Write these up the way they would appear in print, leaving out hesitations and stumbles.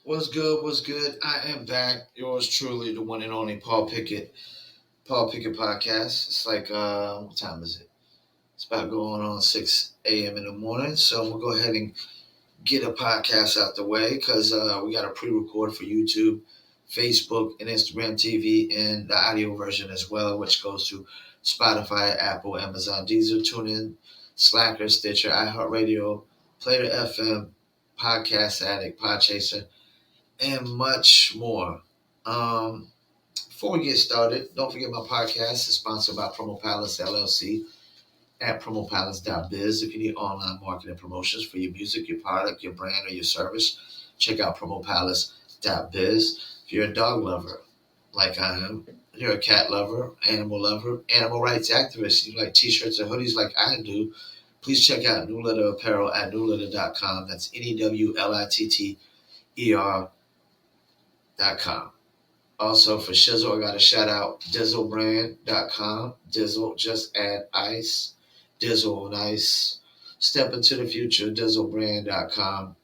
What's good? What's good? I am back. Yours truly, the one and only Paul Pickett. Paul Pickett podcast. It's like what time is it? It's about going on 6 a.m. in the morning. So we'll go ahead and get a podcast out the way because we got a pre-record for YouTube, Facebook, and Instagram TV, and the audio version as well, which goes to Spotify, Apple, Amazon, Deezer, TuneIn, Slacker, Stitcher, iHeartRadio, Player FM, Podcast Addict, Podchaser, and much more. Um, Before we get started, don't forget my podcast is sponsored by Promo Palace LLC at promopalace.biz. If you need online marketing promotions for your music, your product, your brand, or your service, check out promopalace.biz. If you're a dog lover, like I am, you're a cat lover, animal rights activist, you like t-shirts or hoodies like I do, please check out New Litter Apparel at newlitter.com. That's NEWLITTER.com. Also for Shizzle, I got a shout out Dizzlebrand.com. Dizzle, just add ice. Dizzle on ice. Step into the future, Dizzlebrand.com.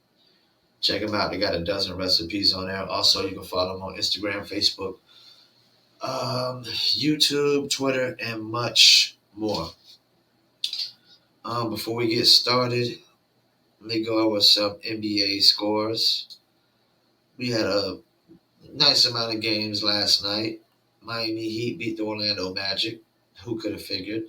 Check them out. They got a dozen recipes on there. Also, you can follow them on Instagram, Facebook, YouTube, Twitter, and much more. Before we get started, let me go over some NBA scores. We had a nice amount of games last night. Miami Heat beat the Orlando Magic. Who could have figured?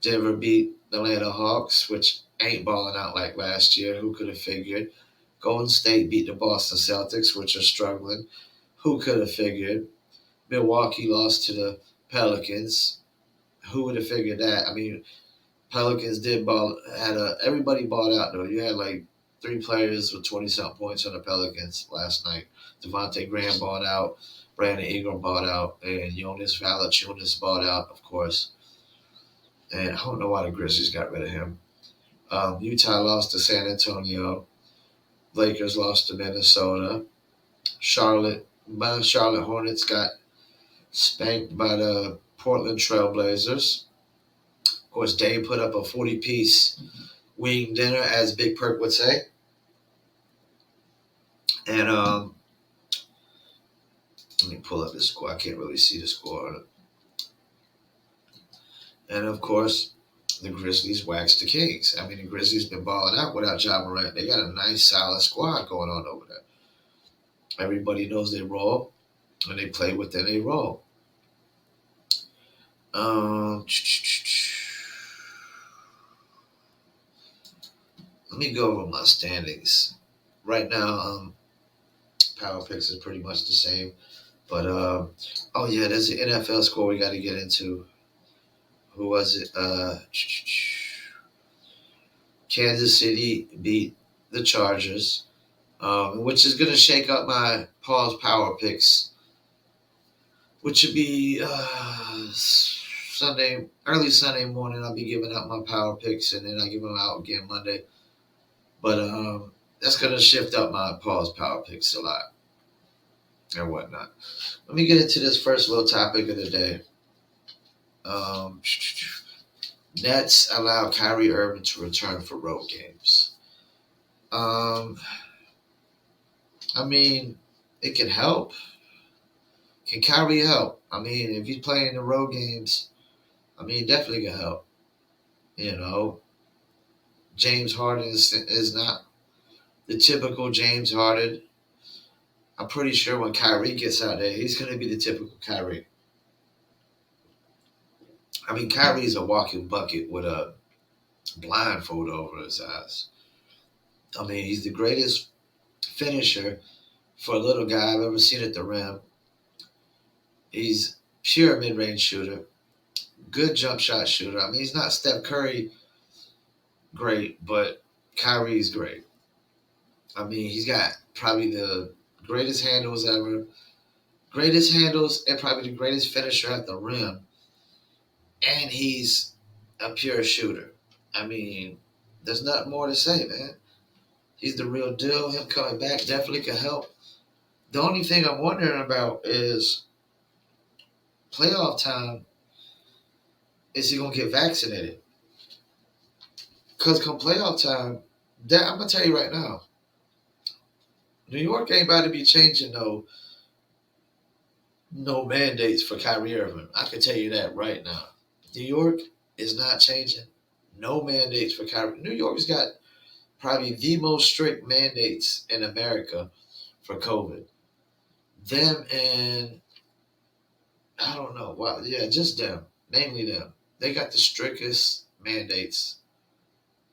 Denver beat the Atlanta Hawks, which ain't balling out like last year. Who could have figured? Golden State beat the Boston Celtics, which are struggling. Who could have figured? Milwaukee lost to the Pelicans. Who would have figured that? I mean, Pelicans did ball. Everybody balled out though. You had like three players with 20-something points on the Pelicans last night. Devontae Graham balled out, Brandon Ingram balled out, and Jonas Valanciunas balled out, of course. And I don't know why the Grizzlies got rid of him. Utah lost to San Antonio. Lakers lost to Minnesota. Charlotte Hornets got spanked by the Portland Trailblazers. Of course, Dame put up a 40-piece wing dinner, as Big Perk would say. And let me pull up the score. I can't really see the score. And of course, the Grizzlies waxed the Kings. I mean, the Grizzlies been balling out without Ja Morant. They got a nice, solid squad going on over there. Everybody knows they roll, and they play within a role. Let me go over my standings. Right now, Power Picks is pretty much the same. But, oh yeah, there's the NFL score we got to get into. Who was it? Kansas City beat the Chargers, which is going to shake up my Paul's Power Picks, which would be early Sunday morning. I'll be giving out my Power Picks, and then I'll give them out again Monday. But that's going to shift up my Paul's Power Picks a lot and whatnot. Let me get into this first little topic of the day. Nets allow Kyrie Irving to return for road games. I mean, it can help. Can Kyrie help? I mean, if he's playing the road games, I mean, definitely can help. You know, James Harden is not the typical James Harden. I'm pretty sure when Kyrie gets out there, he's going to be the typical Kyrie. I mean, Kyrie is a walking bucket with a blindfold over his eyes. I mean, he's the greatest finisher for a little guy I've ever seen at the rim. He's pure mid-range shooter, good jump shot shooter. I mean, he's not Steph Curry great, but Kyrie's great. I mean, he's got probably the greatest handles ever, and probably the greatest finisher at the rim. And he's a pure shooter. I mean, there's nothing more to say, man. He's the real deal. Him coming back definitely can help. The only thing I'm wondering about is playoff time. Is he going to get vaccinated? Because come playoff time, I'm going to tell you right now, New York ain't about to be changing no mandates for Kyrie Irving. I can tell you that right now. New York is not changing no mandates for Kyrie. New York's got probably the most strict mandates in America for COVID. Them and I don't know. Well, yeah, just them. Mainly them. They got the strictest mandates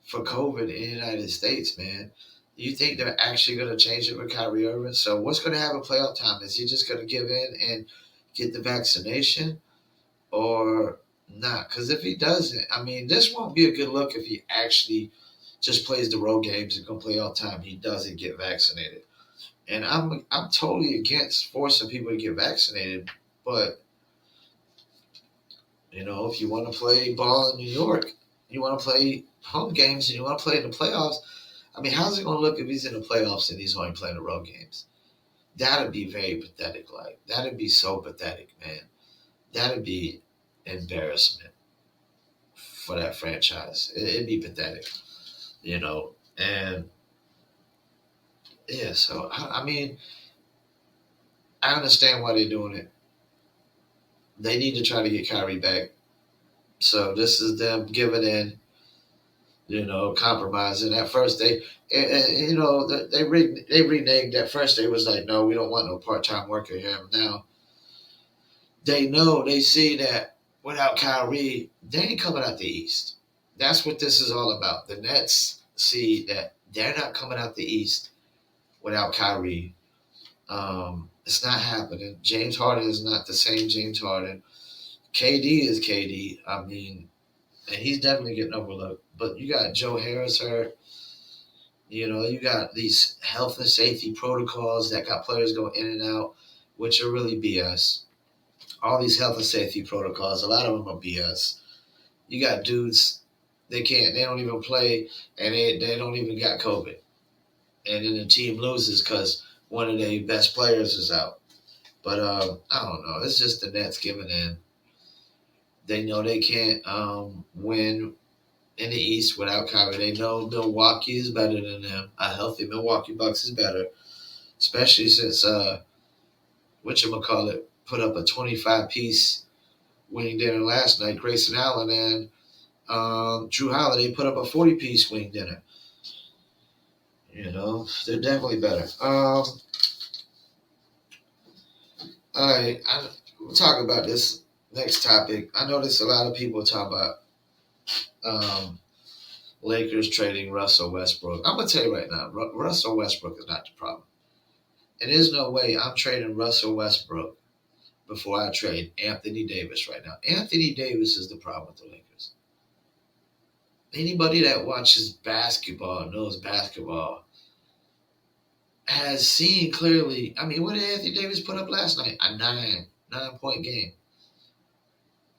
for COVID in the United States, man. You think they're actually going to change it with Kyrie Irving? So what's going to happen playoff time? Is he just going to give in and get the vaccination or not? Because if he doesn't, I mean, this won't be a good look if he actually just plays the road games and come playoff time. He doesn't get vaccinated, and I'm totally against forcing people to get vaccinated. But if you want to play ball in New York, you want to play home games, and you want to play in the playoffs. I mean, how's it going to look if he's in the playoffs and he's only playing the road games? That'd be very pathetic. Like that'd be so pathetic, man. That'd be embarrassment for that franchise. It'd be pathetic, And yeah, so I mean, I understand why they're doing it. They need to try to get Kyrie back. So this is them giving in, compromising. At first, they reneged. At first, they was like, no, we don't want no part time worker here. Now they see that without Kyrie, they ain't coming out the East. That's what this is all about. The Nets see that they're not coming out the East without Kyrie. It's not happening. James Harden is not the same James Harden. KD is KD. I mean, and he's definitely getting overlooked. But you got Joe Harris hurt. You got these health and safety protocols that got players going in and out, which are really BS. All these health and safety protocols, a lot of them are BS. You got dudes, they don't even play, and they don't even got COVID. And then the team loses because one of their best players is out. But I don't know. It's just the Nets giving in. They know they can't win in the East without Kyrie. They know Milwaukee is better than them. A healthy Milwaukee Bucks is better, especially since whatchamacallit put up a 25-piece wing dinner last night. Grayson Allen and Drew Holiday put up a 40-piece wing dinner. They're definitely better. All right, we'll talk about this next topic. I noticed a lot of people talk about Lakers trading Russell Westbrook. I'm going to tell you right now, Russell Westbrook is not the problem. And there's no way I'm trading Russell Westbrook before I trade Anthony Davis right now. Anthony Davis is the problem with the Lakers. Anybody that watches basketball, knows basketball, has seen clearly. I mean, what did Anthony Davis put up last night? A 9-point game.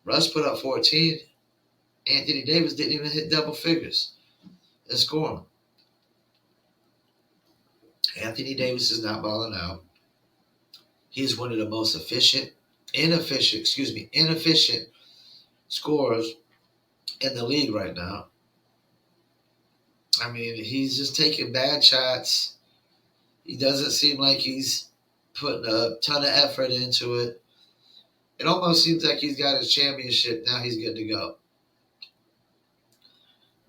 Russ put up 14. Anthony Davis didn't even hit double figures in scoring. Anthony Davis is not balling out. He's one of the most inefficient scorers in the league right now. I mean, he's just taking bad shots. He doesn't seem like he's putting a ton of effort into it. It almost seems like he's got his championship. Now he's good to go.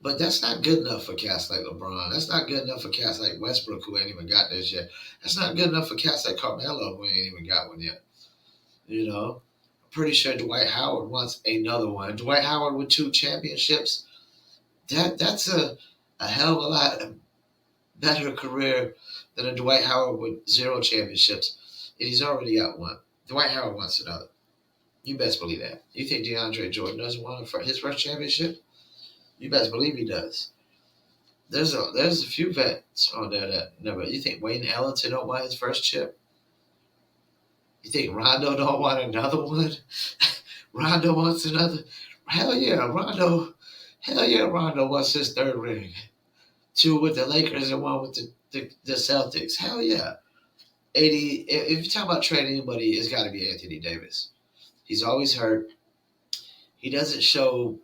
But that's not good enough for cats like LeBron. That's not good enough for cats like Westbrook, who ain't even got this yet. That's not good enough for cats like Carmelo, who ain't even got one yet. I'm pretty sure Dwight Howard wants another one. Dwight Howard with 2 championships. That's a hell of a lot better career than a Dwight Howard with 0 championships. And he's already got one. Dwight Howard wants another. You best believe that. You think DeAndre Jordan doesn't want his first championship? You best believe he does. There's a few vets on there that never. You think Wayne Ellington don't want his first chip? You think Rondo don't want another one? Rondo wants another. Hell yeah, Rondo. Hell yeah, Rondo wants his 3rd ring. 2 with the Lakers and 1 with the Celtics. Hell yeah. 80. If you're talking about trading anybody, it's got to be Anthony Davis. He's always hurt. He doesn't show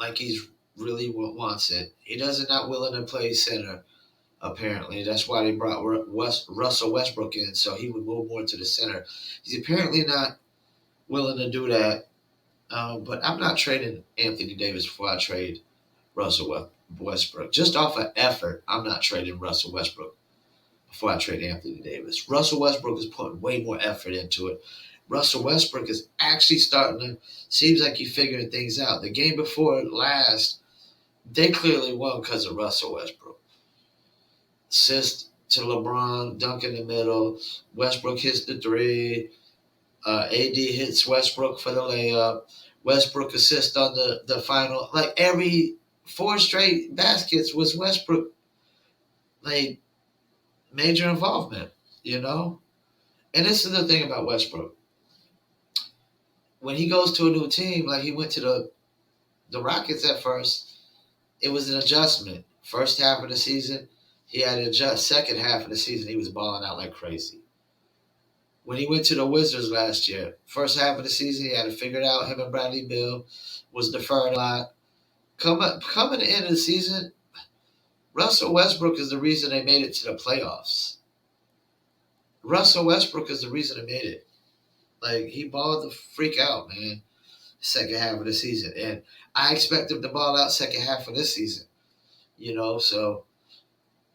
like he's really wants it. He doesn't not willing to play center. Apparently, that's why they brought Russell Westbrook in, so he would move more to the center. He's apparently not willing to do that. But I'm not trading Anthony Davis before I trade Russell Westbrook. Just off of effort, I'm not trading Russell Westbrook before I trade Anthony Davis. Russell Westbrook is putting way more effort into it. Russell Westbrook is actually starting to seems like he's figuring things out. The game before last, they clearly won because of Russell Westbrook. Assist to LeBron, dunk in the middle. Westbrook hits the three. AD hits Westbrook for the layup. Westbrook assists on the final. Like every four straight baskets was Westbrook, like major involvement, you know? And this is the thing about Westbrook. When he goes to a new team, like he went to the Rockets at first, it was an adjustment. First half of the season, he had to adjust. Second half of the season, he was balling out like crazy. When he went to the Wizards last year, first half of the season, he had to figure it out. Him and Bradley Beal was deferring a lot. Coming into the season, Russell Westbrook is the reason they made it to the playoffs. Russell Westbrook is the reason they made it. Like, he balled the freak out, man, second half of the season. And I expect him to ball out second half of this season, so.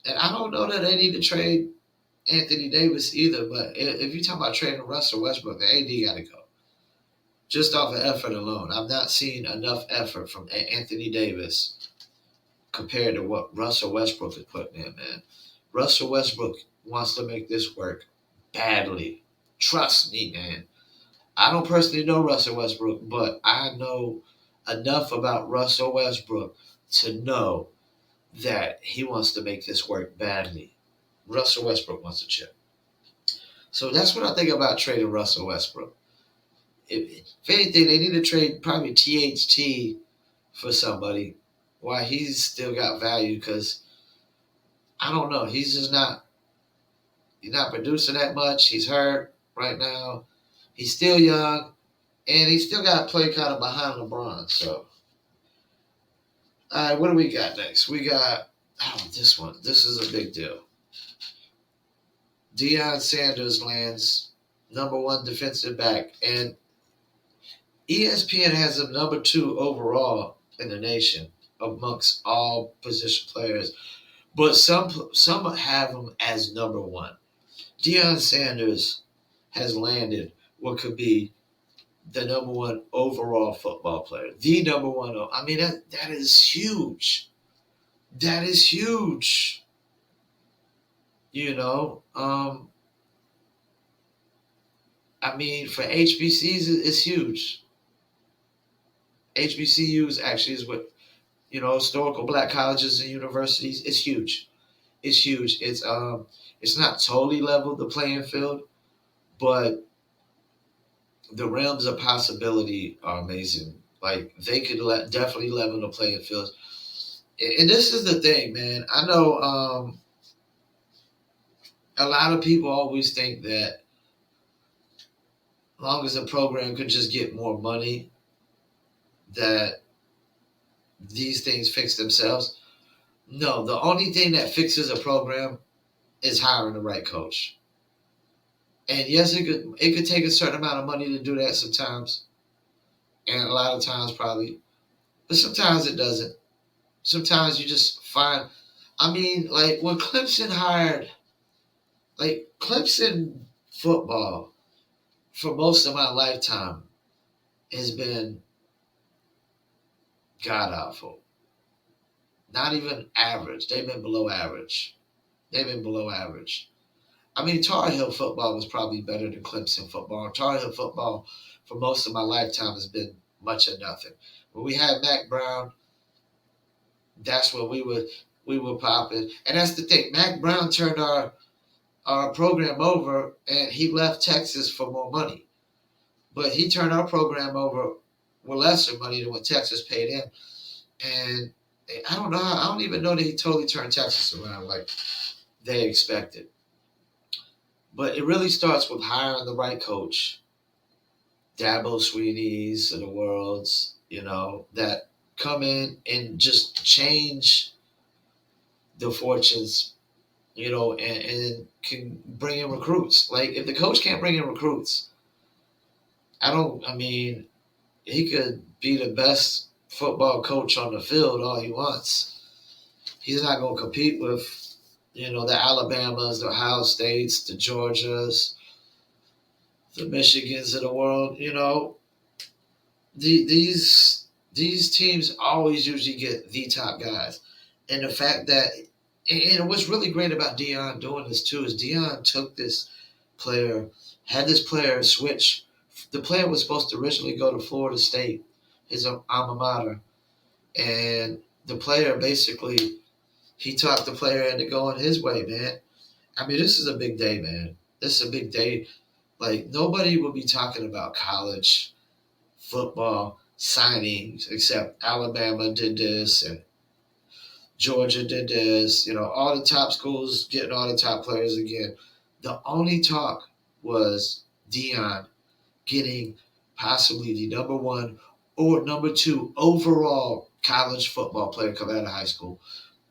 And I don't know that they need to trade Anthony Davis either, but if you're talking about trading Russell Westbrook, the AD got to go. Just off of effort alone. I've not seen enough effort from Anthony Davis compared to what Russell Westbrook is putting in, man. Russell Westbrook wants to make this work badly. Trust me, man. I don't personally know Russell Westbrook, but I know enough about Russell Westbrook to know that he wants to make this work badly. Russell Westbrook wants to chip. So that's what I think about trading Russell Westbrook. If anything, they need to trade probably THT for somebody. Why he's still got value? Because I don't know. He's not producing that much. He's hurt right now. He's still young, and he's still got to play kind of behind LeBron. So, all right, what do we got next? We got this one. This is a big deal. Deion Sanders lands number one defensive back, and ESPN has him number 2 overall in the nation amongst all position players, but some have him as number 1. Deion Sanders has landed what could be the number 1 overall football player, the number 1. I mean that is huge. That is huge. I mean, for HBCs, it's huge. HBCUs actually is what historical black colleges and universities. It's huge. It's huge. It's not totally level the playing field, but the realms of possibility are amazing. Like they could definitely level the playing field. And this is the thing, man. I know a lot of people always think that as long as a program could just get more money, that these things fix themselves. No, the only thing that fixes a program is hiring the right coach. And yes, it could take a certain amount of money to do that sometimes, and a lot of times probably, but sometimes it doesn't. Sometimes you just find. I mean, like when Clemson hired, like Clemson football, for most of my lifetime, has been god awful. Not even average. They've been below average. They've been below average. I mean, Tar Heel football was probably better than Clemson football. Tar Heel football, for most of my lifetime, has been much of nothing. When we had Mac Brown, that's when we were popping. And that's the thing. Mac Brown turned our program over, and he left Texas for more money. But he turned our program over with lesser money than what Texas paid him. And I don't know. I don't even know that he totally turned Texas around like they expected. But it really starts with hiring the right coach. Dabo Sweeney's of the world's, that come in and just change the fortunes and can bring in recruits. Like if the coach can't bring in recruits, I mean, he could be the best football coach on the field all he wants. He's not going to compete with, the Alabamas, the Ohio States, the Georgias, the Michigans of the world. These teams always usually get the top guys, and the fact that and what's really great about Dion doing this too is Dion took this player, had this player switch. The player was supposed to originally go to Florida State, his alma mater, and the player basically he talked the player into going his way, man. I mean, this is a big day, man. This is a big day. Like nobody will be talking about college football signings except Alabama did this and Georgia did this. All the top schools getting all the top players again. The only talk was Dion getting possibly the number one or number two overall college football player coming out of high school.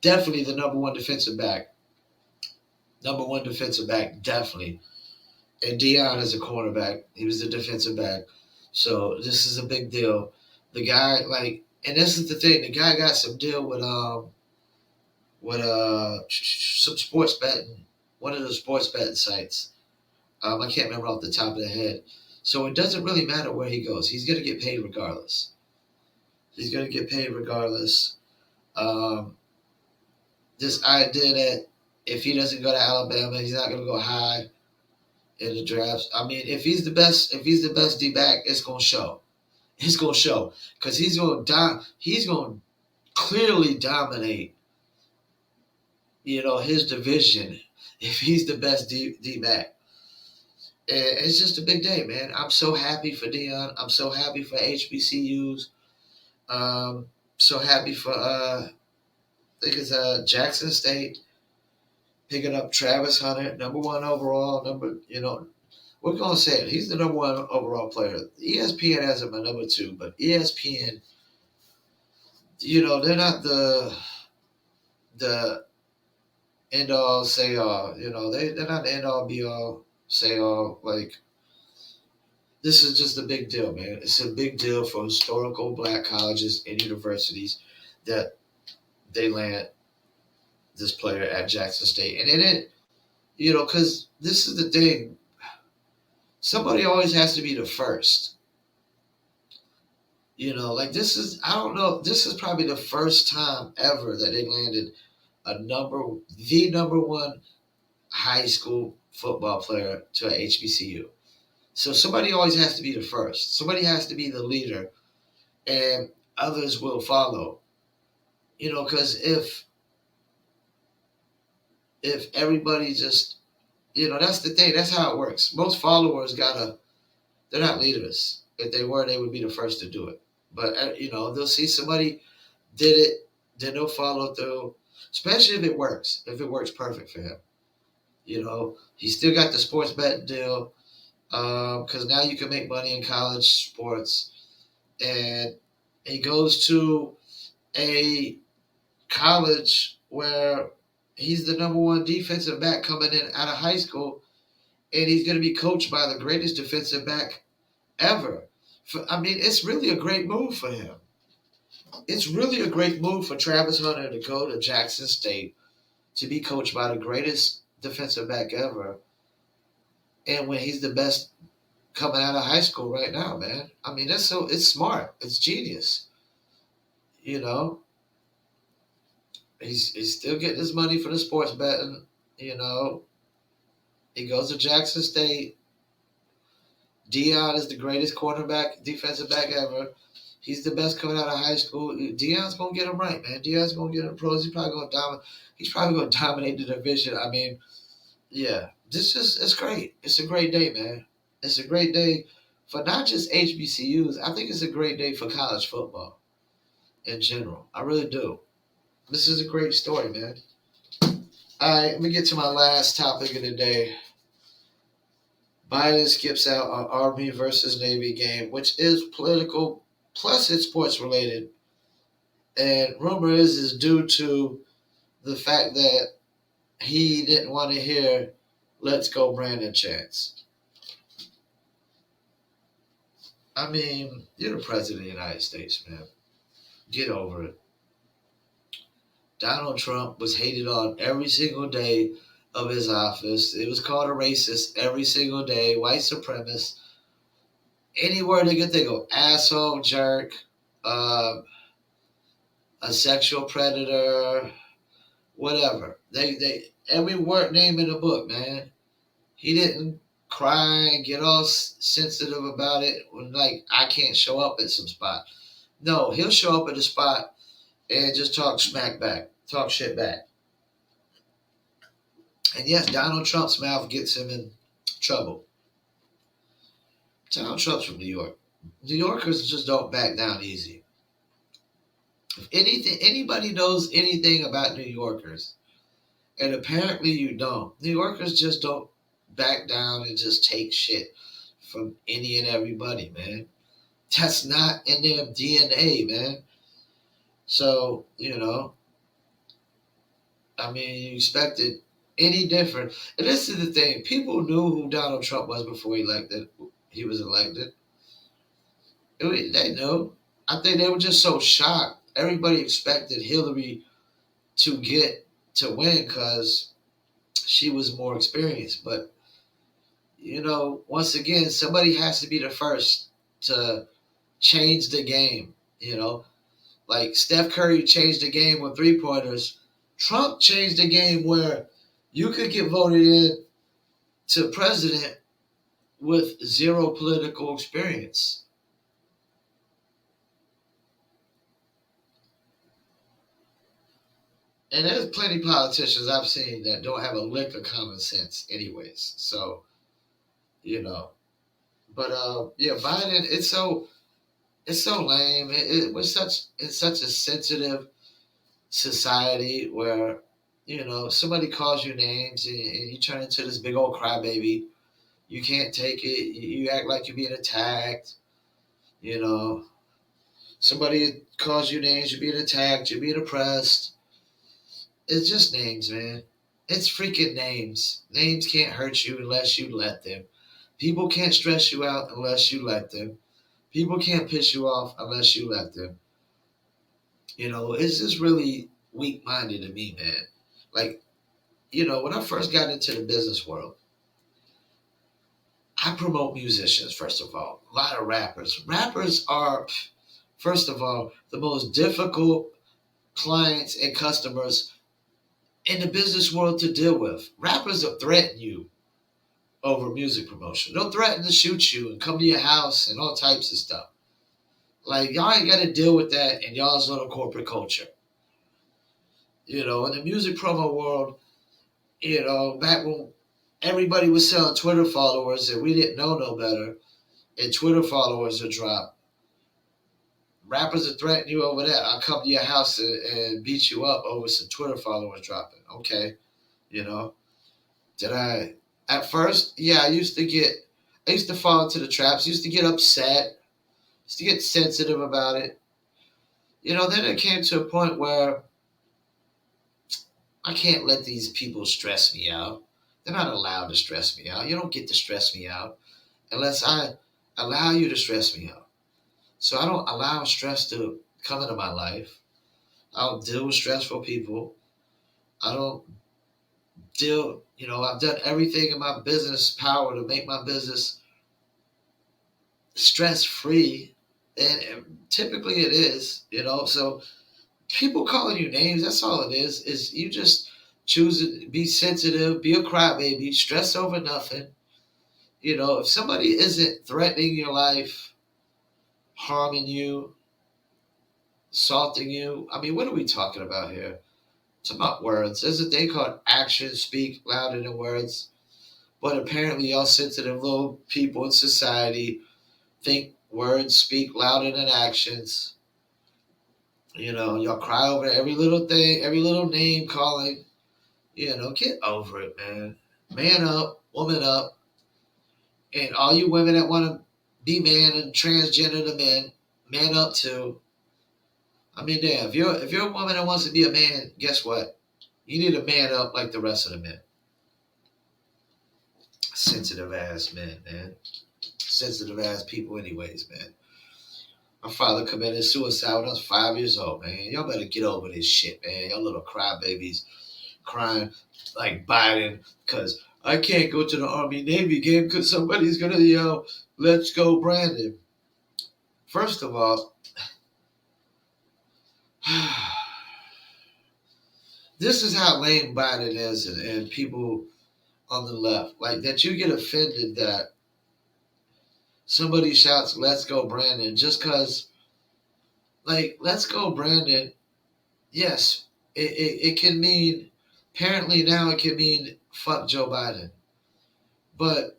Definitely the number one defensive back. Number one defensive back, definitely. And Dion is a cornerback. He was the defensive back. So this is a big deal. The guy, and this is the thing, the guy got some deal with some sports betting, one of the sports betting sites. I can't remember off the top of the head. So it doesn't really matter where he goes. He's going to get paid regardless. He's going to get paid regardless. This idea that if he doesn't go to Alabama, he's not going to go high in the drafts. I mean, if he's the best D back, it's going to show. It's going to show because he's going to clearly dominate. His division if he's the best D back. It's just a big day, man. I'm so happy for Dion. I'm so happy for HBCUs. So happy for I think it's Jackson State picking up Travis Hunter, number one overall. We're gonna say it. He's the number one overall player. ESPN has him at number two, but ESPN, they're not the end all say all. They're not the end all be all say all. Like this is just a big deal, man. It's a big deal for historical black colleges and universities that they land this player at Jackson State. And in it, because this is the thing. Somebody always has to be the first. This is, I don't know, this is probably the first time ever that they landed the number one high school football player to an HBCU. So somebody always has to be the first. Somebody has to be the leader, and others will follow. Because if everybody just, that's the thing. That's how it works. Most followers they're not leaders. If they were, they would be the first to do it. But they'll see somebody did it, then they'll follow through. Especially if it works. If it works perfect for him. He still got the sports bet deal. Because now you can make money in college sports. And he goes to a college where he's the number one defensive back coming in out of high school, and he's going to be coached by the greatest defensive back ever. It's really a great move for him. It's really a great move for Travis Hunter to go to Jackson State to be coached by the greatest defensive back ever. And when he's the best coming out of high school right now, man. It's smart. It's genius. He's still getting his money for the sports betting. He goes to Jackson State. Dion is the greatest cornerback, defensive back ever. He's the best coming out of high school. Dion's gonna get him right, man. Dion's gonna get him pros. He's probably gonna dominate the division. Yeah. It's great. It's a great day, man. It's a great day for not just HBCUs. I think it's a great day for college football in general. I really do. This is a great story, man. All right, let me get to my last topic of the day. Biden skips out on Army versus Navy game, which is political, plus it's sports related. And rumor is due to the fact that he didn't want to hear "Let's Go Brandon" chants. I mean, you're the president of the United States, man. Get over it. Donald Trump was hated on every single day of his office. It was called a racist every single day, white supremacist. Any word they could think of, asshole, jerk, uh, a sexual predator, whatever. They every word name in the book, man. He didn't cry and get all sensitive about it when like I can't show up at some spot. No, he'll show up at a spot and just talk smack back, talk shit back. And yes, Donald Trump's mouth gets him in trouble. Donald Trump's from New York. New Yorkers just don't back down easy. If anything, anybody knows anything about New Yorkers, and apparently you don't. New Yorkers just don't back down and just take shit from any and everybody, man. That's not in their DNA, man. So, I mean, you expected any different. And this is the thing. People knew who Donald Trump was before he was elected. They knew. I think they were just so shocked. Everybody expected Hillary to get to win because she was more experienced. But once again, somebody has to be the first to change the game. Like Steph Curry changed the game with 3-pointers. Trump changed the game where you could get voted in to president with zero political experience. And there's plenty of politicians I've seen that don't have a lick of common sense, anyways. So, you know, but yeah, Biden. It's so lame. We're such in such a sensitive society where somebody calls you names and you turn into this big old crybaby. You can't take it. You act like you're being attacked. You know, somebody calls you names. You're being attacked. You're being oppressed. It's just names, man. It's freaking names. Names can't hurt you unless you let them. People can't stress you out unless you let them. People can't piss you off unless you let them. It's just really weak minded to me, man. Like, when I first got into the business world, I promote musicians, first of all. A lot of rappers. Rappers are, first of all, the most difficult clients and customers in the business world to deal with. Rappers will threaten you over music promotion. They'll threaten to shoot you and come to your house and all types of stuff. Like, y'all ain't got to deal with that in y'all's little corporate culture. In the music promo world, back when everybody was selling Twitter followers and we didn't know no better, and Twitter followers would drop. Rappers would threaten you over that. I'll come to your house and beat you up over some Twitter followers dropping. Okay. Did I, at first, yeah, I used to fall into the traps, used to get upset, used to get sensitive about it. Then it came to a point where I can't let these people stress me out. They're not allowed to stress me out. You don't get to stress me out unless I allow you to stress me out. So I don't allow stress to come into my life. I don't deal with stressful people. I don't I've done everything in my business power to make my business stress free. And typically it is, so people calling you names, that's all it is you just choose to be sensitive, be a crybaby, stress over nothing. If somebody isn't threatening your life, harming you, assaulting you, I mean, what are we talking about here? It's about words. There's a thing called actions speak louder than words. But apparently, y'all sensitive little people in society think words speak louder than actions. Y'all cry over every little thing, every little name calling. Get over it, man. Man up, woman up. And all you women that want to be man and transgender to men, man up too. I mean, damn, if you're a woman that wants to be a man, guess what? You need to man up like the rest of the men. Sensitive ass men, man. Sensitive ass people, anyways, man. My father committed suicide when I was 5 years old, man. Y'all better get over this shit, man. Y'all little crybabies crying like Biden because I can't go to the Army Navy game because somebody's gonna yell, "Let's go, Brandon." First of all, this is how lame Biden is, and people on the left, like that, you get offended that somebody shouts, "Let's go, Brandon," just because, like, "Let's go, Brandon." Yes, it can mean. Apparently now it can mean fuck Joe Biden, but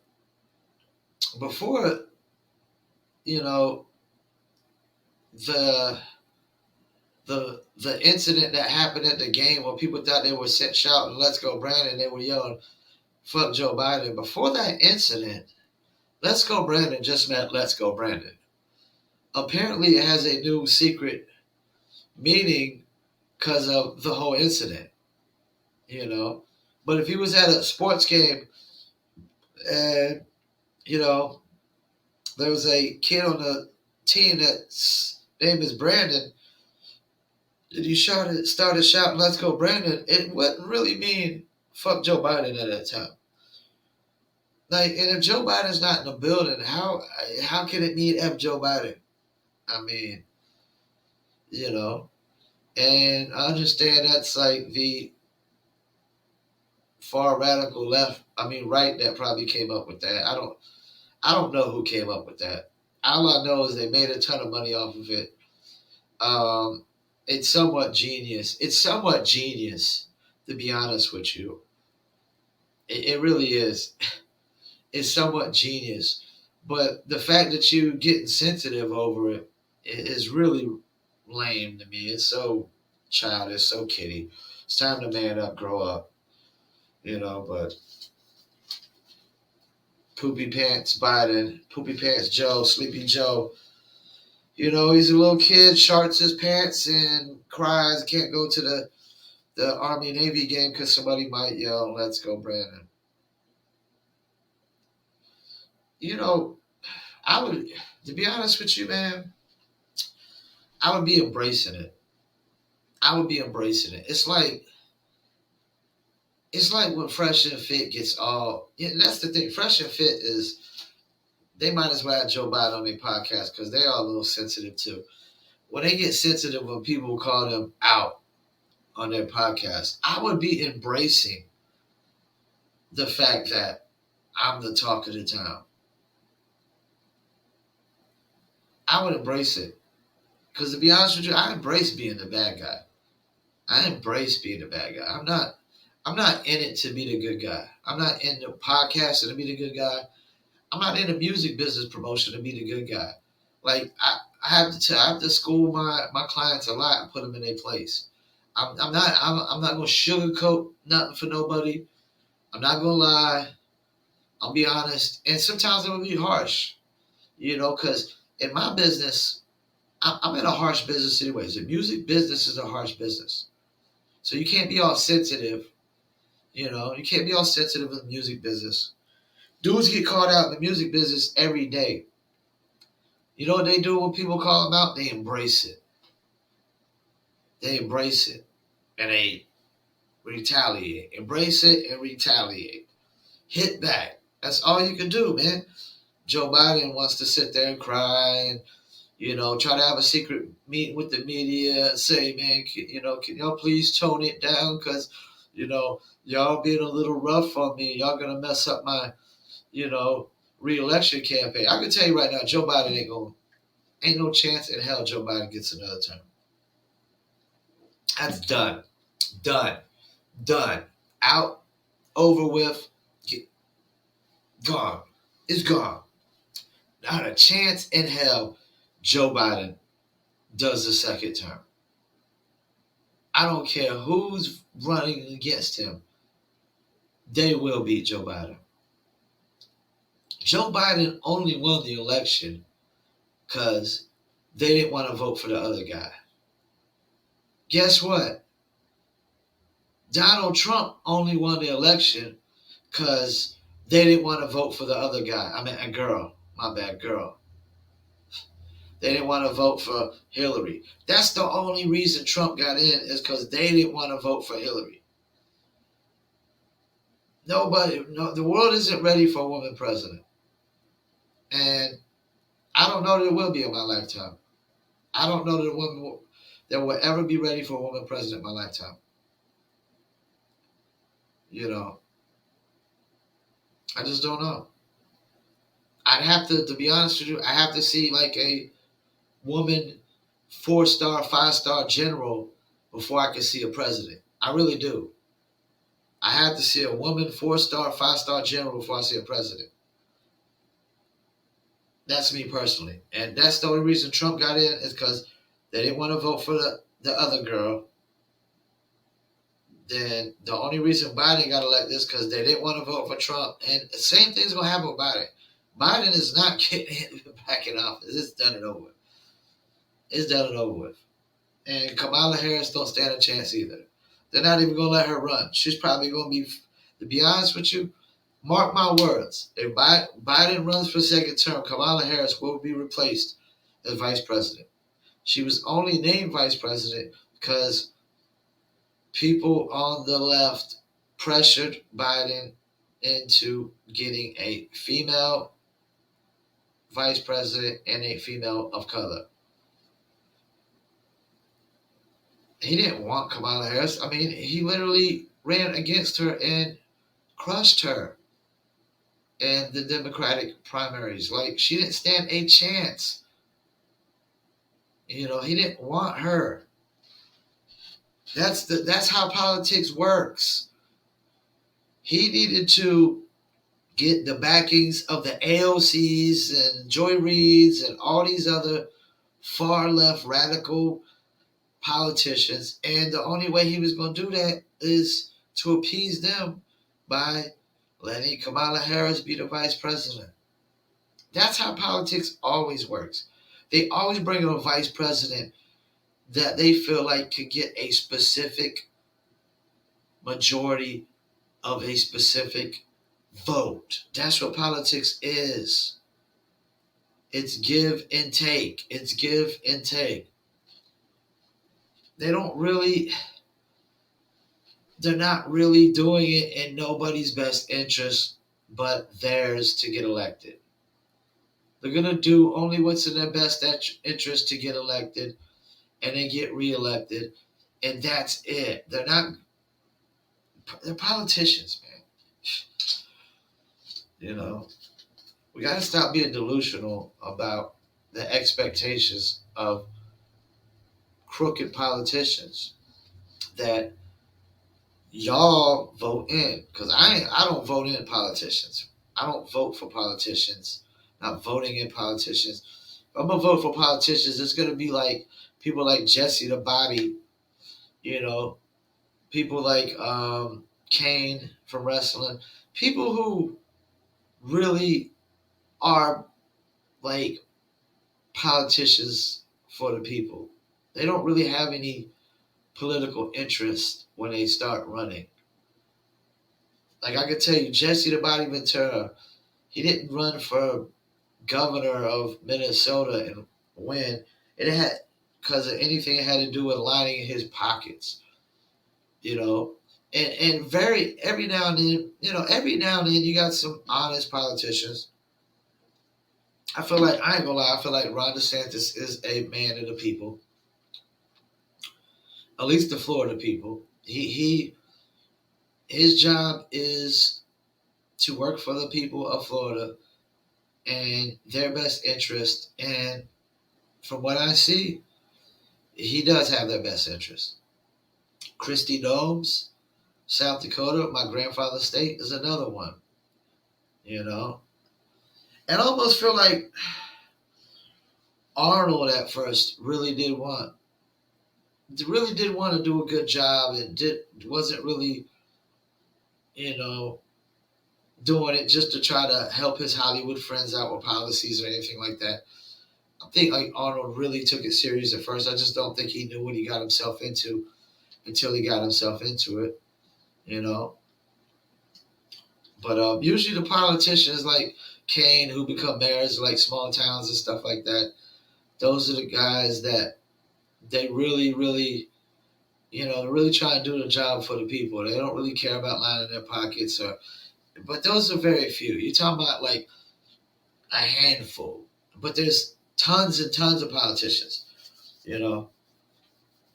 before, you know, the the incident that happened at the game where people thought they were shouting "Let's go, Brandon," they were yelling "Fuck Joe Biden." Before that incident, "Let's go, Brandon" just meant "Let's go, Brandon." Apparently, it has a new secret meaning because of the whole incident, you know. But if he was at a sports game and, you know, there was a kid on the team that's name is Brandon, and you started shouting "Let's go, Brandon," it wouldn't really mean fuck Joe Biden at that time. Like, and if Joe Biden's not in the building, how can it mean F Joe Biden? I mean, you know, and I understand that's like the far radical left. I mean, right, that probably came up with that. I don't know who came up with that. All I know is they made a ton of money off of it. Um, it's somewhat genius. It's somewhat genius, to be honest with you. It really is. It's somewhat genius. But the fact that you getting sensitive over it is really lame to me. It's so childish, so kiddie. It's time to man up, grow up, you know. But Poopy Pants Biden, Poopy Pants Joe, Sleepy Joe, you know, he's a little kid, sharts his pants and cries, can't go to the Army Navy game because somebody might yell, "Let's go, Brandon." You know, I would, to be honest with you, man, I would be embracing it. I would be embracing it. It's like when Fresh and Fit gets all. Yeah, that's the thing. Fresh and Fit is they might as well have Joe Biden on their podcast because they are a little sensitive too. When they get sensitive when people call them out on their podcast, I would be embracing the fact that I'm the talk of the town. I would embrace it because to be honest with you, I embrace being the bad guy. I embrace being the bad guy. I'm not in it to be the good guy. I'm not in the podcast to be the good guy. I'm not in the music business promotion to be the good guy. Like I have to school my clients a lot and put them in their place. I'm not gonna sugarcoat nothing for nobody. I'm not gonna lie. I'll be honest, and sometimes it will be harsh, you know, because in my business, I'm in a harsh business anyways. The music business is a harsh business, so you can't be all sensitive. You know, you can't be all sensitive in the music business. Dudes get called out in the music business every day. You know what they do when people call them out? They embrace it. They embrace it and they retaliate. Embrace it and retaliate. Hit back. That's all you can do, man. Joe Biden wants to sit there and cry and, you know, try to have a secret meeting with the media and say, man, can y'all please tone it down? Because, you know, y'all being a little rough on me. Y'all going to mess up my, you know, re-election campaign. I can tell you right now, Joe Biden ain't no chance in hell Joe Biden gets another term. That's done. Done. Done. Out. Over with. Gone. It's gone. Not a chance in hell Joe Biden does the second term. I don't care who's running against him. They will beat Joe Biden. Joe Biden only won the election because they didn't want to vote for the other guy. Guess what? Donald Trump only won the election because they didn't want to vote for the other guy. I mean, a girl. My bad, girl. They didn't want to vote for Hillary. That's the only reason Trump got in is because they didn't want to vote for Hillary. Nobody, no, the world isn't ready for a woman president. And I don't know that it will be in my lifetime. I don't know that a woman that will ever be ready for a woman president in my lifetime. You know, I just don't know. I'd have to be honest with you, I have to see like a woman 4-star, 5-star general before I can see a president. I really do. I have to see a woman 4-star, 5-star general before I see a president. That's me personally. And that's the only reason Trump got in is because they didn't want to vote for the other girl. Then the only reason Biden got elected is because they didn't want to vote for Trump. And the same thing's going to happen with Biden. Biden is not getting back in office. It's done and over with. It's done and over with. And Kamala Harris don't stand a chance either. They're not even going to let her run. She's probably going to be, to be honest with you, mark my words. If Biden runs for second term, Kamala Harris will be replaced as vice president. She was only named vice president because people on the left pressured Biden into getting a female vice president and a female of color. He didn't want Kamala Harris. I mean, he literally ran against her and crushed her in the Democratic primaries. Like, she didn't stand a chance. You know, he didn't want her. That's how politics works. He needed to get the backings of the AOCs and Joy Reids and all these other far left radical politicians, and the only way he was going to do that is to appease them by letting Kamala Harris be the vice president. That's how politics always works. They always bring in a vice president that they feel like could get a specific majority of a specific vote. That's what politics is. It's give and take. It's give and take. They're not really doing it in nobody's best interest but theirs to get elected. They're going to do only what's in their best interest to get elected and then get reelected. And that's it. They're politicians, man. You know, we got to stop being delusional about the expectations of crooked politicians that y'all vote in. Because I don't vote in politicians. I don't vote for politicians. Not voting in politicians. If I'm going to vote for politicians, it's going to be like people like Jesse the Body, you know, people like Kane from wrestling, people who really are like politicians for the people. They don't really have any political interest when they start running. Like I could tell you, Jesse the Body Ventura, he didn't run for governor of Minnesota and win. It had because of anything it had to do with lining his pockets, you know. And every now and then, you got some honest politicians. I feel like I ain't gonna lie. I feel like Ron DeSantis is a man of the people, at least the Florida people. His job is to work for the people of Florida and their best interest. And from what I see, he does have their best interest. Christy Domes, South Dakota, my grandfather's state, is another one. You know, and I almost feel like Arnold at first really did want to do a good job and wasn't really, doing it just to try to help his Hollywood friends out with policies or anything like that. I think like Arnold really took it serious at first. I just don't think he knew what he got himself into until he got himself into it. you know. But usually the politicians like Kane who become mayors of like small towns and stuff like that, those are the guys that they really, really, they're really trying to do the job for the people. They don't really care about lining their pockets but those are very few. You're talking about like a handful. But there's tons and tons of politicians, you know,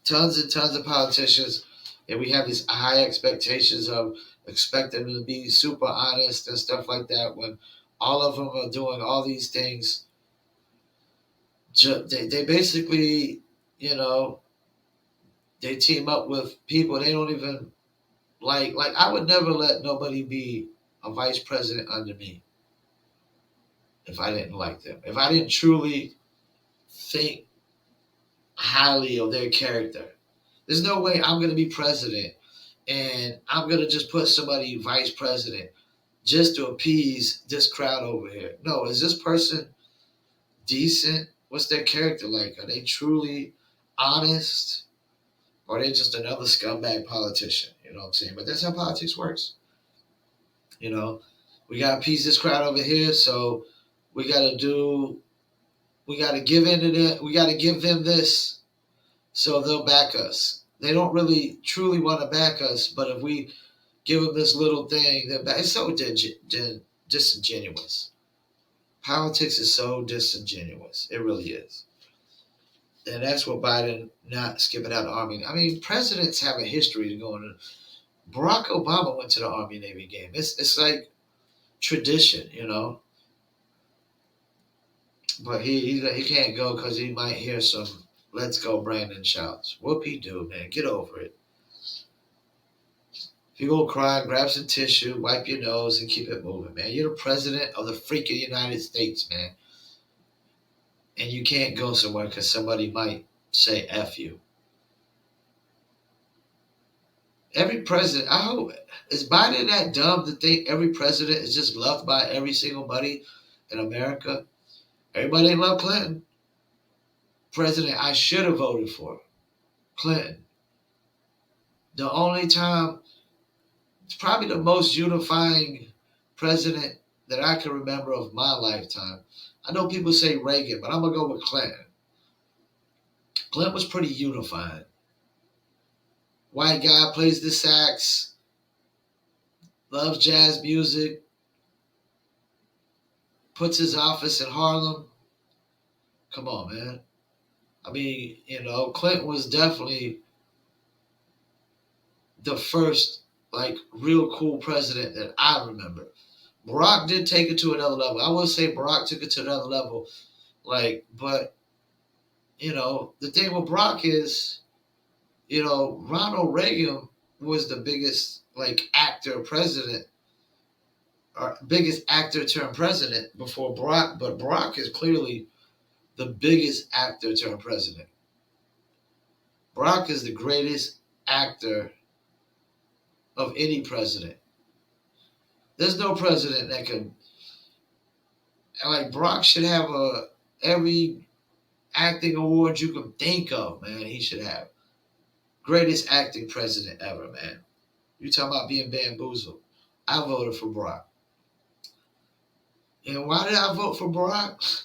tons and tons of politicians. And we have these high expectations of expecting them to be super honest and stuff like that when all of them are doing all these things. They basically, you know, they team up with people they don't even like. I would never let nobody be a vice president under me if I didn't like them. If I didn't truly think highly of their character. There's no way I'm going to be president and I'm going to just put somebody vice president just to appease this crowd over here. No, is this person decent? What's their character like? Are they truly honest? Or are they just another scumbag politician? You know what I'm saying? But that's how politics works. You know, we got to appease this crowd over here, so we got to do, we got to give in to them, we got to give them this so they'll back us. They don't really truly want to back us, but if we give them this little thing, they're back. It's so disingenuous. Politics is so disingenuous. It really is. And that's what Biden not skipping out of the Army. I mean, presidents have a history of going to. Barack Obama went to the Army Navy game. It's like tradition, you know. But he can't go because he might hear some "Let's go, Brandon" shouts. Whoop he do, man. Get over it. If you go cry, grab some tissue, wipe your nose, and keep it moving, man. You're the president of the freaking United States, man. And you can't go somewhere because somebody might say F you. Every president, I hope, is Biden that dumb to think every president is just loved by every single buddy in America? Everybody ain't love Clinton. President I should have voted for, Clinton. The only time, it's probably the most unifying president that I can remember of my lifetime. I know people say Reagan, but I'm going to go with Clinton. Clinton was pretty unifying. White guy, plays the sax, loves jazz music, puts his office in Harlem. Come on, man. I mean, Clinton was definitely the first, like, real cool president that I remember. Barack did take it to another level. I would say Barack took it to another level. But, the thing with Barack is, Ronald Reagan was the biggest, like, actor president, or biggest actor turned president before Barack. But Barack is clearly the biggest actor turned president. Barack is the greatest actor of any president. There's no president that can, like, Barack should have every acting award you can think of, man. He should have greatest acting president ever, man. You talking about being bamboozled? I voted for Barack. And why did I vote for Barack?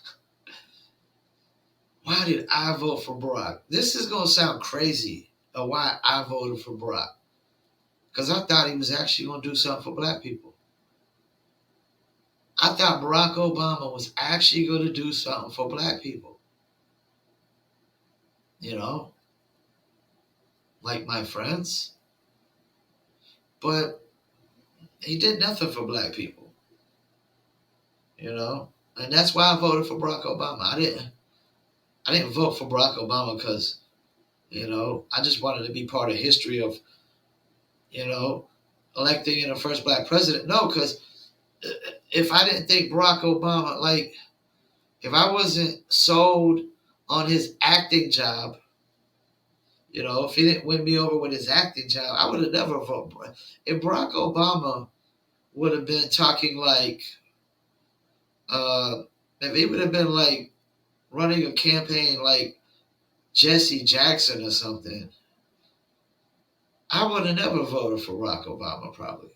Why did I vote for Barack? This is gonna sound crazy of why I voted for Barack. Because I thought he was actually gonna do something for black people. I thought Barack Obama was actually going to do something for black people. Like my friends. But he did nothing for black people. And that's why I voted for Barack Obama. I didn't vote for Barack Obama because, I just wanted to be part of history of, electing in the first black president. No, because if I didn't think Barack Obama, like, if I wasn't sold on his acting job, if he didn't win me over with his acting job, I would have never voted. If Barack Obama would have been talking like, if he would have been like running a campaign like Jesse Jackson or something, I would have never voted for Barack Obama, probably.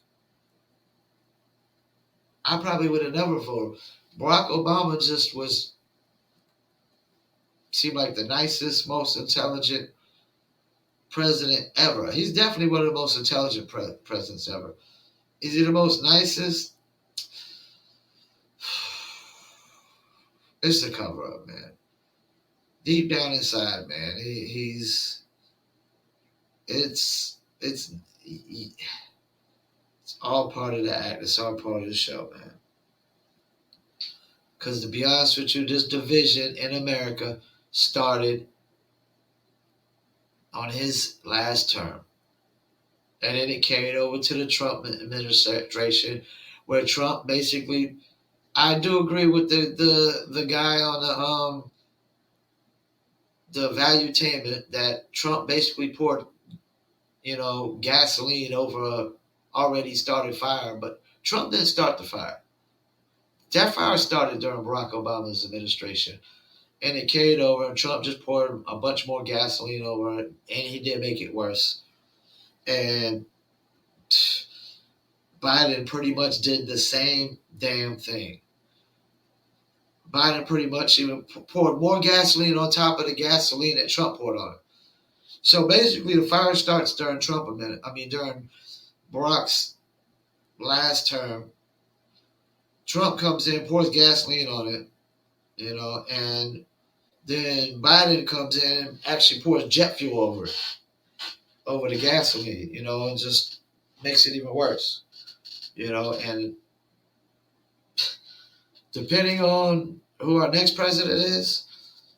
I probably would have never voted. Barack Obama just seemed like the nicest, most intelligent president ever. He's definitely one of the most intelligent presidents ever. Is he the most nicest? It's the cover up, man. Deep down inside, man, he's it's it's all part of the act. It's all part of the show, man. Because to be honest with you, this division in America started on his last term. And then it carried over to the Trump administration, where Trump basically, I do agree with the guy on the valuetainment that Trump basically poured, gasoline over a already started fire, but Trump didn't start the fire. That fire started during Barack Obama's administration, and it carried over, and Trump just poured a bunch more gasoline over it, and he did make it worse. And Biden pretty much did the same damn thing. Biden pretty much even poured more gasoline on top of the gasoline that Trump poured on it. So basically, the fire starts during during Barack's last term. Trump comes in, pours gasoline on it, and then Biden comes in and actually pours jet fuel over the gasoline, and just makes it even worse, and depending on who our next president is,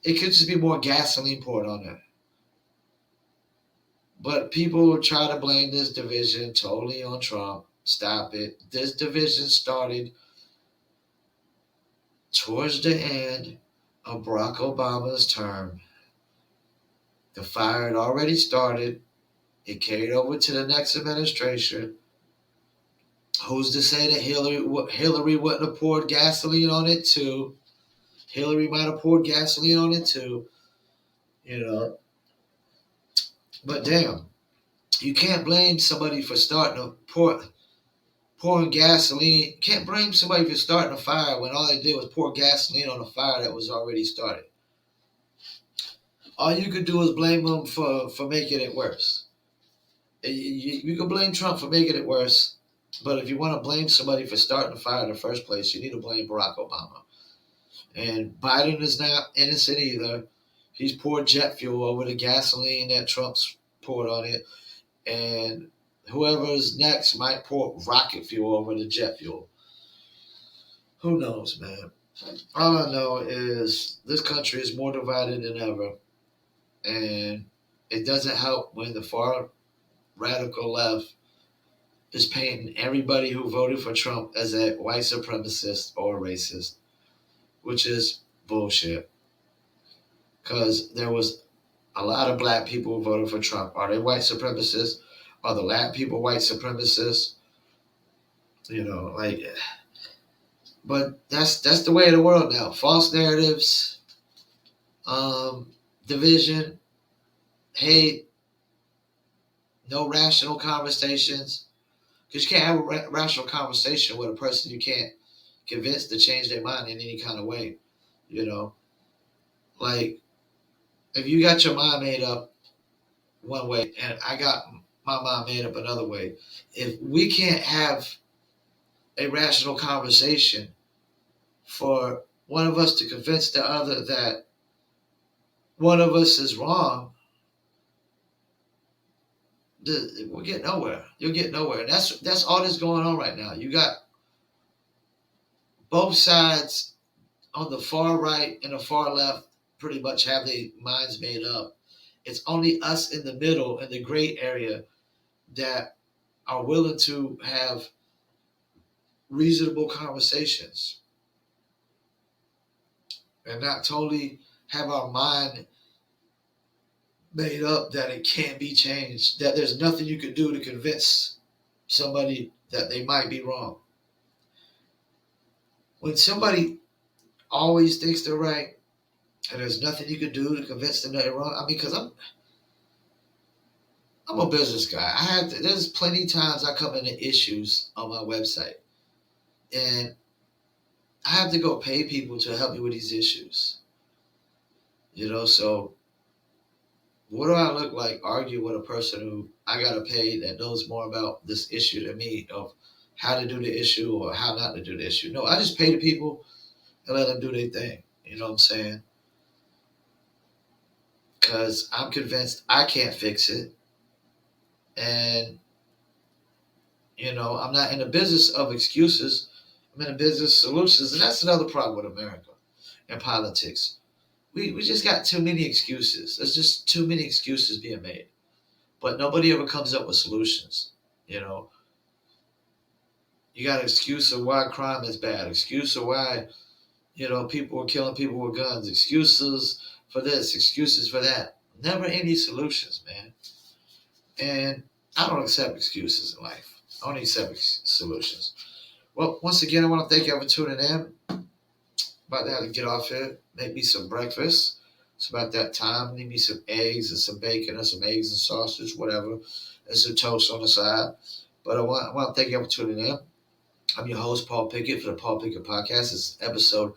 it could just be more gasoline poured on it. But people try to blame this division totally on Trump. Stop it. This division started towards the end of Barack Obama's term. The fire had already started. It carried over to the next administration. Who's to say that Hillary wouldn't have poured gasoline on it too? Hillary might have poured gasoline on it too, you know. But damn, you can't blame somebody for pouring gasoline. Can't blame somebody for starting a fire when all they did was pour gasoline on a fire that was already started. All you could do is blame them for making it worse. You can blame Trump for making it worse, but if you want to blame somebody for starting a fire in the first place, you need to blame Barack Obama. And Biden is not innocent either. He's poured jet fuel over the gasoline that Trump's poured on it, and whoever's next might pour rocket fuel over the jet fuel. Who knows, man? All I know is this country is more divided than ever, and it doesn't help when the far radical left is painting everybody who voted for Trump as a white supremacist or racist, which is bullshit. Because there was a lot of black people who voted for Trump. Are they white supremacists? Are the black people white supremacists? Like, but that's the way of the world now. False narratives, division, hate, no rational conversations. Because you can't have a rational conversation with a person you can't convince to change their mind in any kind of way. Like, if you got your mind made up one way and I got my mind made up another way, if we can't have a rational conversation for one of us to convince the other that one of us is wrong, we'll get nowhere. You'll get nowhere. And that's all that's going on right now. You got both sides on the far right and the far left pretty much have their minds made up. It's only us in the middle, in the gray area, that are willing to have reasonable conversations and not totally have our mind made up that it can't be changed, that there's nothing you can do to convince somebody that they might be wrong. When somebody always thinks they're right and there's nothing you can do to convince them that they're wrong, because I'm a business guy. There's plenty of times I come into issues on my website, and I have to go pay people to help me with these issues. So what do I look like arguing with a person who I gotta pay that knows more about this issue than me of how to do the issue or how not to do the issue? No, I just pay the people and let them do their thing. You know what I'm saying? Because I'm convinced I can't fix it, and I'm not in the business of excuses. I'm in the business of solutions, and that's another problem with America and politics. We just got too many excuses. There's just too many excuses being made, but nobody ever comes up with solutions. You know, you got an excuse of why crime is bad, excuse of why people are killing people with guns, excuses for this, excuses for that. Never any solutions, man. And I don't accept excuses in life. I only accept solutions. Well, once again, I want to thank you for tuning in. About to have to get off here, make me some breakfast. It's about that time. Need me some eggs and some bacon and some eggs and sausage, whatever, and some toast on the side. But I want to thank you for tuning in. I'm your host, Paul Pickett, for the Paul Pickett Podcast. This is episode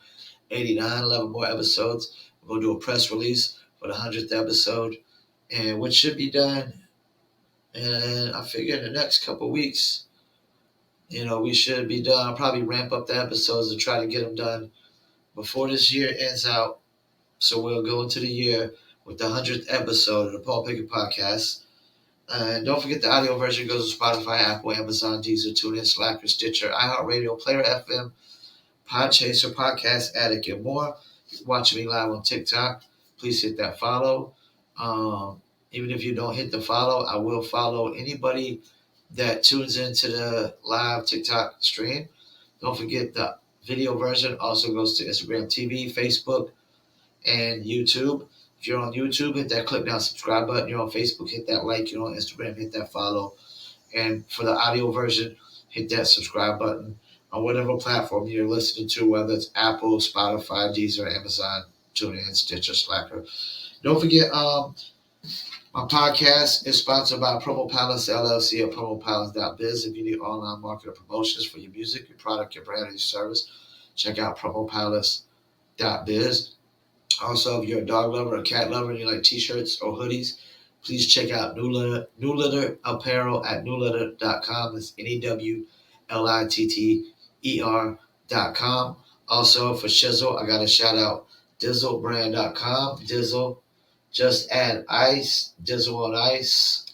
89, 11 more episodes. We're going to do a press release for the 100th episode, and what should be done. And I figure in the next couple of weeks, we should be done. I'll probably ramp up the episodes and try to get them done before this year ends out. So we'll go into the year with the 100th episode of the Paul Pickett Podcast. And don't forget the audio version goes to Spotify, Apple, Amazon, Deezer, TuneIn, Slacker, Stitcher, iHeartRadio, Player FM, Podchaser, Podcast Addict, and more. Watching me live on TikTok, please hit that follow. Even if you don't hit the follow, I will follow anybody that tunes into the live TikTok stream. Don't forget the video version also goes to Instagram TV, Facebook, and YouTube. If you're on YouTube, hit that click now subscribe button. You're on Facebook, hit that like. You're on Instagram, hit that follow. And for the audio version, hit that subscribe button on whatever platform you're listening to, whether it's Apple, Spotify, Deezer, Amazon, TuneIn, Stitcher, Slacker. Don't forget, my podcast is sponsored by Promo Palace LLC at promopalace.biz. If you need online marketing promotions for your music, your product, your brand, or your service, check out promopalace.biz. Also, if you're a dog lover or a cat lover and you like t-shirts or hoodies, please check out New Litter Apparel at newlitter.com. That's NEWLITTER.com. Also, for Shizzle, I got to shout out DizzleBrand.com. Dizzle, just add ice, Dizzle on ice.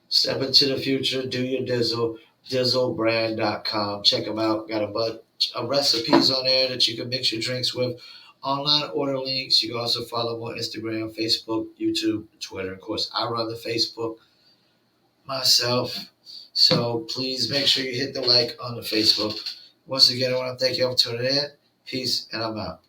Step into the future, do your Dizzle, DizzleBrand.com. Check them out. Got a bunch of recipes on there that you can mix your drinks with. Online order links. You can also follow me on Instagram, Facebook, YouTube, Twitter. Of course, I run the Facebook myself. So please make sure you hit the like on the Facebook. Once again, I want to thank you all for tuning in. Peace, and I'm out.